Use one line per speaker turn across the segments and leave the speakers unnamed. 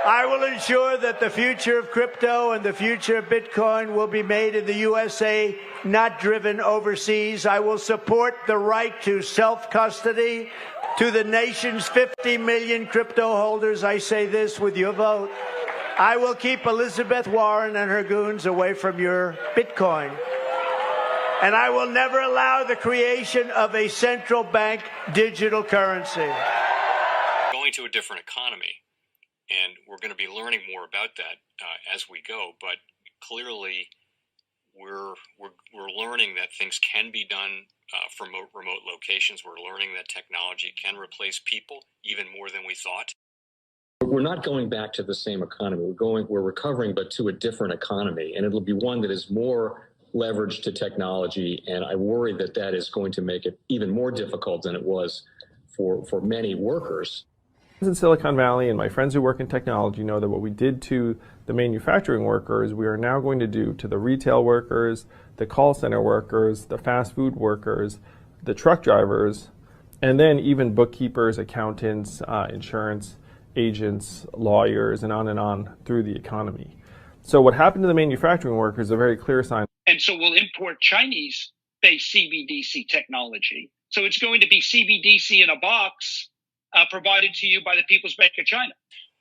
I will ensure that the future of crypto and the future of Bitcoin will be made in the USA, not driven overseas. I will support the right to self-custody to the nation's 50 million crypto holders. I say this with your vote. I will keep Elizabeth Warren and her goons away from your Bitcoin. And I will never allow the creation of a central bank digital currency.
Going to a different economy, and we're going to be learning more about that as we go. But clearly, we're learning that things can be done from remote locations. We're learning that technology can replace people even more than we thought.
We're not going back to the same economy. We're recovering, but to a different economy, and it'll be one that is more leveraged to technology. And I worry that that is going to make it even more difficult than it was for many workers.
In Silicon Valley, and my friends who work in technology know that what we did to the manufacturing workers, we are now going to do to the retail workers, the call center workers, the fast food workers, the truck drivers, and then even bookkeepers, accountants, insurance agents, lawyers, and on through the economy. So what happened to the manufacturing workers is a very clear sign.
And so we'll import Chinese-based CBDC technology. So it's going to be CBDC in a box provided to you by the People's Bank of China.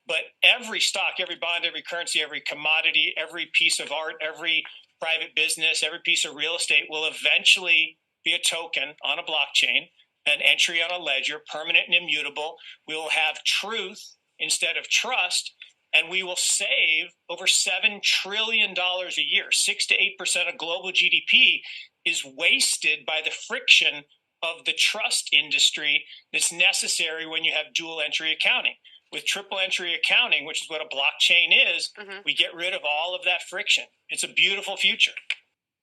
But every stock, every bond, every currency, every commodity, every piece of art, every private business, every piece of real estate will eventually be a token on a blockchain, an entry on a ledger, permanent and immutable. We will have truth instead of trust, and we will save over $7 trillion a year. 6 to 8% of global GDP is wasted by the friction of the trust industry that's necessary when you have dual entry accounting. With triple entry accounting, which is what a blockchain is, we get rid of all of that friction. It's a beautiful future.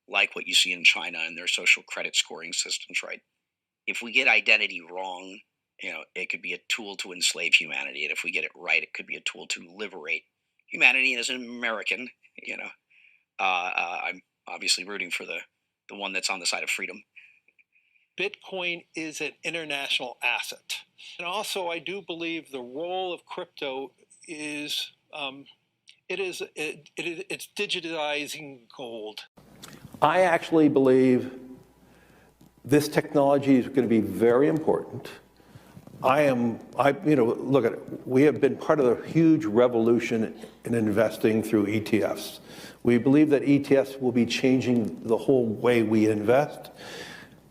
Like what you see in China and their social credit scoring systems, right? If we get identity wrong, it could be a tool to enslave humanity. And if we get it right, it could be a tool to liberate humanity. And as an American, I'm obviously rooting for the one that's on the side of freedom.
Bitcoin is an international asset. And also, I do believe the role of crypto is it's digitizing gold.
I actually believe this technology is going to be very important. Look at it. We have been part of a huge revolution in investing through ETFs. We believe that ETFs will be changing the whole way we invest.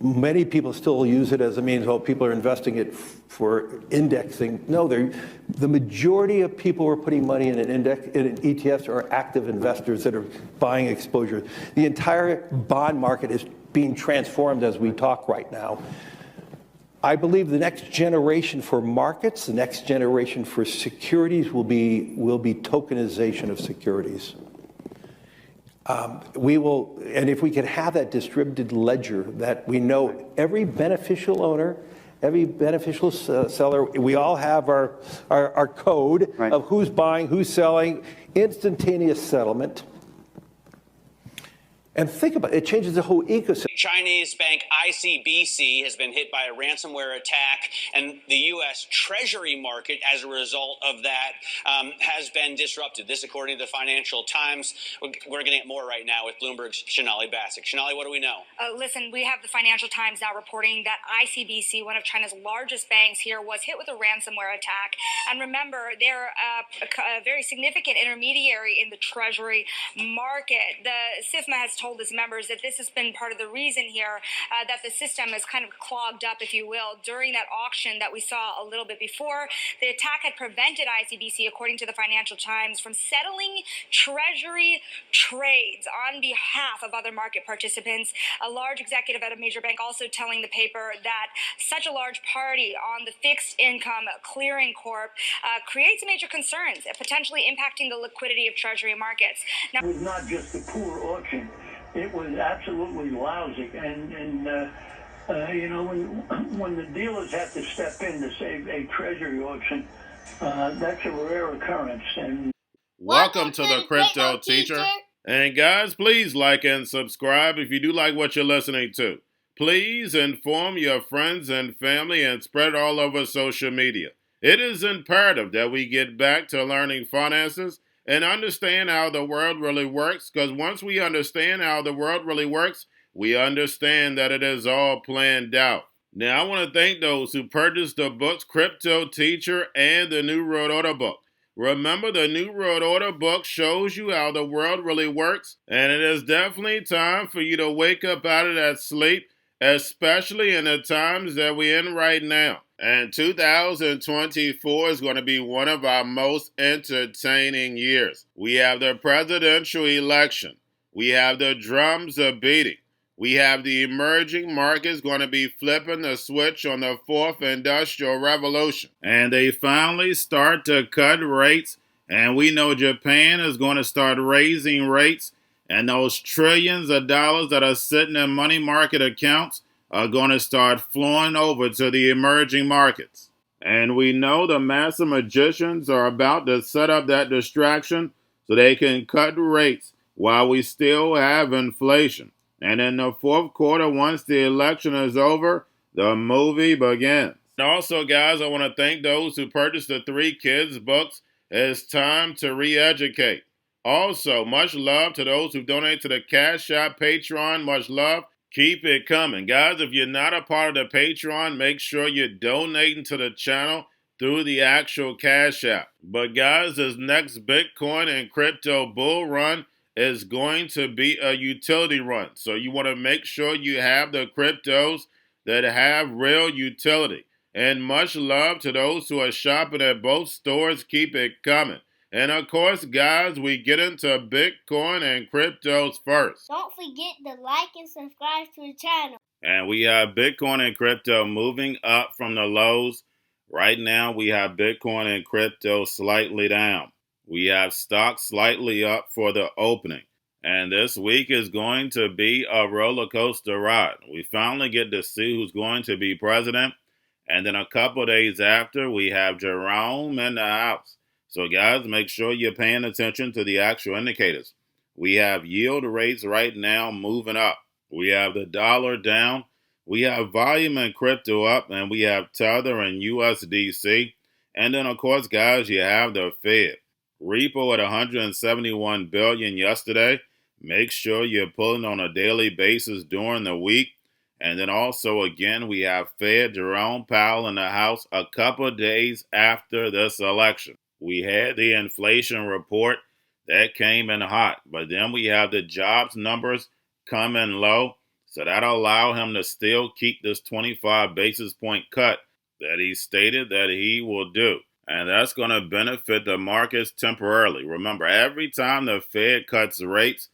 Many people still use it as a means, people are investing it for indexing. No, the majority of people who are putting money in in ETFs are active investors that are buying exposure. The entire bond market is being transformed as we talk right now. I believe the next generation for markets, the next generation for securities will be tokenization of securities. And if we can have that distributed ledger that we know every beneficial owner, every beneficial seller, we all have our code of who's buying, who's selling, instantaneous settlement. And think about it, it changes the whole ecosystem.
Chinese bank ICBC has been hit by a ransomware attack, and the U.S. Treasury market, as a result of that, has been disrupted. This, according to the Financial Times. We're getting at more right now with Bloomberg's Shonali Bassick. Shonali, what do we know?
Listen, we have the Financial Times now reporting that ICBC, one of China's largest banks here, was hit with a ransomware attack. And remember, they're a very significant intermediary in the Treasury market. The SIFMA has told its members that this has been part of the reason here that the system is kind of clogged up, if you will, during that auction that we saw a little bit before. The attack had prevented ICBC, according to the Financial Times, from settling Treasury trades on behalf of other market participants. A large executive at a major bank also telling the paper that such a large party on the fixed income clearing corp creates major concerns, potentially impacting the liquidity of Treasury markets.
Now, it was not just a poor auction. It was absolutely lousy, and when the dealers have to step in to save a treasury auction, that's a rare occurrence. And
welcome to the Crypto Teacher. And guys, please like and subscribe if you do like what you're listening to. Please inform your friends and family and spread it all over social media. It is imperative that we get back to learning finances and understand how the world really works, because once we understand how the world really works, we understand that it is all planned out. Now, I want to thank those who purchased the books Cryptoteacher and the New World Order book. Remember, the New World Order book shows you how the world really works, and it is definitely time for you to wake up out of that sleep, especially in the times that we're in right now. And 2024 is going to be one of our most entertaining years. We have the presidential election. We have the drums are beating. We have the emerging markets going to be flipping the switch on the fourth industrial revolution. And they finally start to cut rates. And we know Japan is going to start raising rates. And those trillions of dollars that are sitting in money market accounts are going to start flowing over to the emerging markets. And we know the master magicians are about to set up that distraction so they can cut rates while we still have inflation. And in the fourth quarter, once the election is over, the movie begins. And also, guys, I want to thank those who purchased the 3 Kids books. It's time to re-educate. Also, much love to those who donate to the Cash App, Patreon. Much love. Keep it coming. Guys, if you're not a part of the Patreon, make sure you're donating to the channel through the actual Cash App. But guys, this next Bitcoin and crypto bull run is going to be a utility run. So you want to make sure you have the cryptos that have real utility. And much love to those who are shopping at both stores. Keep it coming. And of course, guys, we get into Bitcoin and cryptos first.
Don't forget to like and subscribe to the channel.
And we have Bitcoin and crypto moving up from the lows. Right now, we have Bitcoin and crypto slightly down. We have stocks slightly up for the opening. And this week is going to be a roller coaster ride. We finally get to see who's going to be president. And then a couple days after, we have Jerome in the house. So guys, make sure you're paying attention to the actual indicators. We have yield rates right now moving up. We have the dollar down. We have volume in crypto up, and we have Tether and USDC. And then, of course, guys, you have the Fed. Repo at 171 billion yesterday. Make sure you're pulling on a daily basis during the week. And then also, again, we have Fed Jerome Powell in the house a couple of days after this election. We had the inflation report that came in hot, but then we have the jobs numbers coming low. So that'll allow him to still keep this 25 basis point cut that he stated that he will do. And that's going to benefit the markets temporarily. Remember, every time the Fed cuts rates,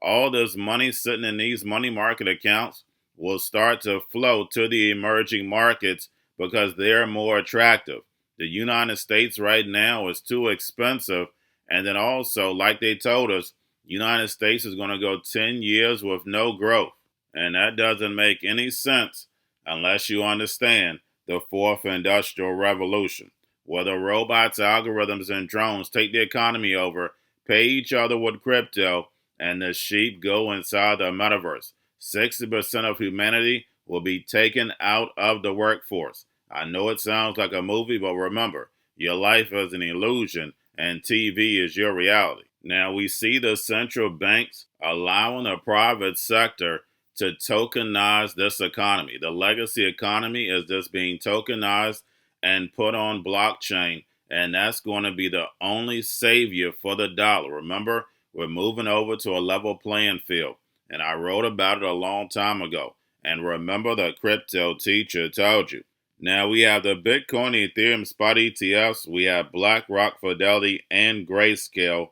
all this money sitting in these money market accounts will start to flow to the emerging markets because they're more attractive. The United States right now is too expensive. And then also, like they told us, United States is going to go 10 years with no growth. And that doesn't make any sense unless you understand the fourth industrial revolution, where the robots, algorithms, and drones take the economy over, pay each other with crypto, and the sheep go inside the metaverse. 60% of humanity will be taken out of the workforce. I know it sounds like a movie, but remember, your life is an illusion and TV is your reality. Now we see the central banks allowing the private sector to tokenize this economy. The legacy economy is just being tokenized and put on blockchain, and that's going to be the only savior for the dollar. Remember, we're moving over to a level playing field, and I wrote about it a long time ago. And remember, the Cryptoteacher told you. Now we have the Bitcoin, Ethereum spot ETFs. We have BlackRock, Fidelity, and Grayscale.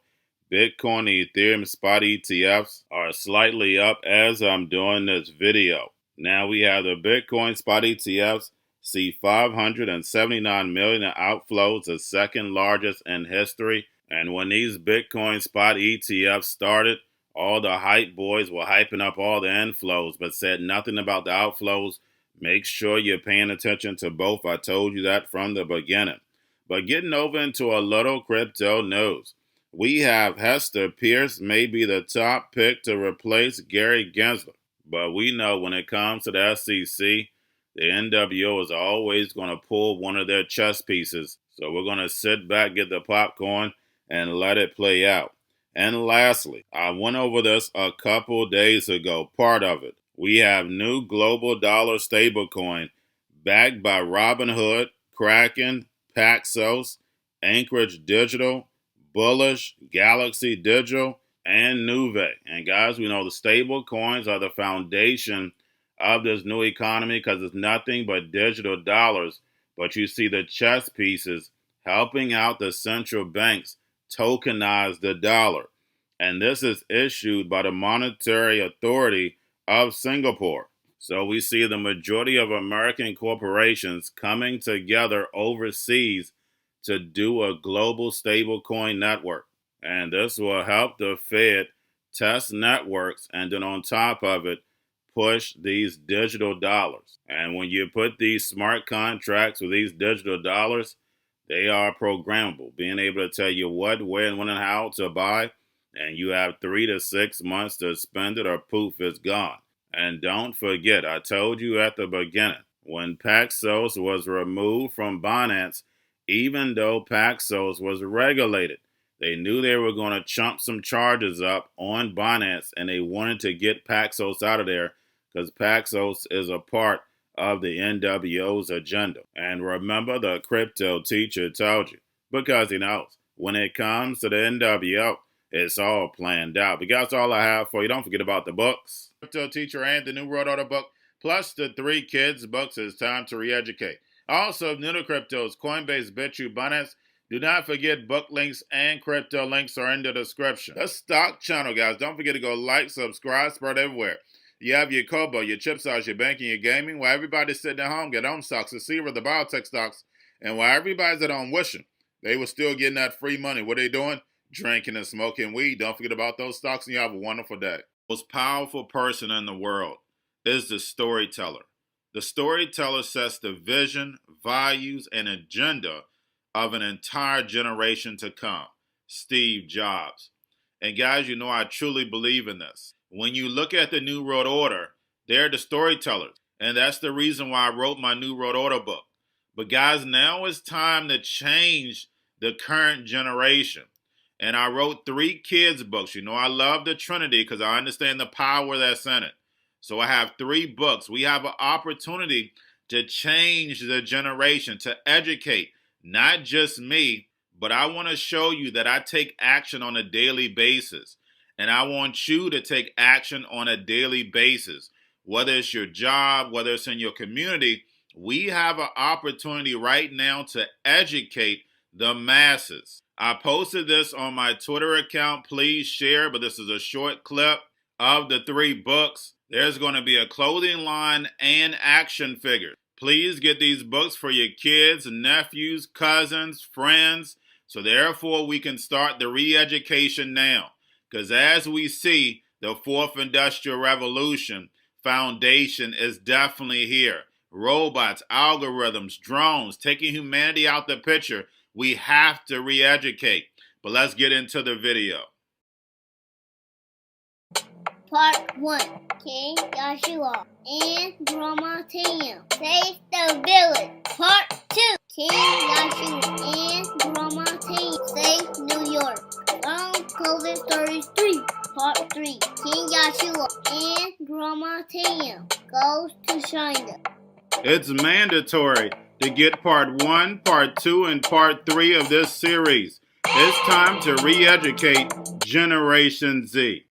Bitcoin, Ethereum spot ETFs are slightly up as I'm doing this video. Now we have the Bitcoin spot ETFs see 579 million in outflows, the second largest in history. And when these Bitcoin spot ETFs started, all the hype boys were hyping up all the inflows, but said nothing about the outflows. Make sure you're paying attention to both. I told you that from the beginning. But getting over into a little crypto news. We have Hester Pierce may be the top pick to replace Gary Gensler. But we know when it comes to the SEC, the NWO is always going to pull one of their chess pieces. So we're going to sit back, get the popcorn, and let it play out. And lastly, I went over this a couple days ago, part of it. We have new global dollar stablecoin backed by Robinhood, Kraken, Paxos, Anchorage Digital, Bullish, Galaxy Digital, and Nuve. And guys, we know the stable coins are the foundation of this new economy because it's nothing but digital dollars. But you see the chess pieces helping out the central banks tokenize the dollar. And this is issued by the Monetary Authority of Singapore. So we see the majority of American corporations coming together overseas to do a global stablecoin network. And this will help the Fed test networks and then on top of it, push these digital dollars. And when you put these smart contracts with these digital dollars, they are programmable, being able to tell you what, where, when, and how to buy. And you have 3 to 6 months to spend it or poof, it's gone. And don't forget, I told you at the beginning, when Paxos was removed from Binance, even though Paxos was regulated, they knew they were going to chump some charges up on Binance, and they wanted to get Paxos out of there because Paxos is a part of the NWO's agenda. And remember, the crypto teacher told you, because he knows, when it comes to the NWO, it's all planned out. But that's all I have for you. Don't forget about the books. Crypto Teacher and the new World Order book, plus the 3 kids books. It's time to re-educate. Also, new to cryptos, Coinbase, Bitrue, Binance. Do not forget book links and crypto links are in the description. The stock channel, guys. Don't forget to go like, subscribe, spread everywhere. You have your Kobo, your chip stocks, your banking, your gaming. While everybody's sitting at home, get home stocks, the Seaver, the biotech stocks. And while everybody's at home wishing they were still getting that free money, what are they doing? Drinking and smoking weed. Don't forget about those stocks, and you have a wonderful day. The most powerful person in the world is the storyteller. The storyteller sets the vision, values, and agenda of an entire generation to come. Steve Jobs. And guys, you know I truly believe in this. When you look at the New World Order, they're the storytellers. And that's the reason why I wrote my New World Order book. But guys, now it's time to change the current generation. And I wrote 3 kids books. You know, I love the Trinity because I understand the power that's in it. So I have 3 books. We have an opportunity to change the generation, to educate, not just me, but I want to show you that I take action on a daily basis. And I want you to take action on a daily basis. Whether it's your job, whether it's in your community, we have an opportunity right now to educate the masses. I posted this on my Twitter account. Please share, but this is a short clip of the 3 books. There's going to be a clothing line and action figures. Please get these books for your kids, nephews, cousins, friends, so therefore we can start the re-education now. Because as we see, the 4th Industrial Revolution foundation is definitely here. Robots, algorithms, drones, taking humanity out the picture. We have to re-educate. But let's get into the video.
Part 1. King Joshua and Drama Team save the village. Part 2. King Joshua and Drama Team save New York from COVID Stories 3. Part 3. King Joshua and Drama Team goes to China.
It's mandatory to get part 1, part 2, and part 3 of this series. It's time to re-educate Generation Z.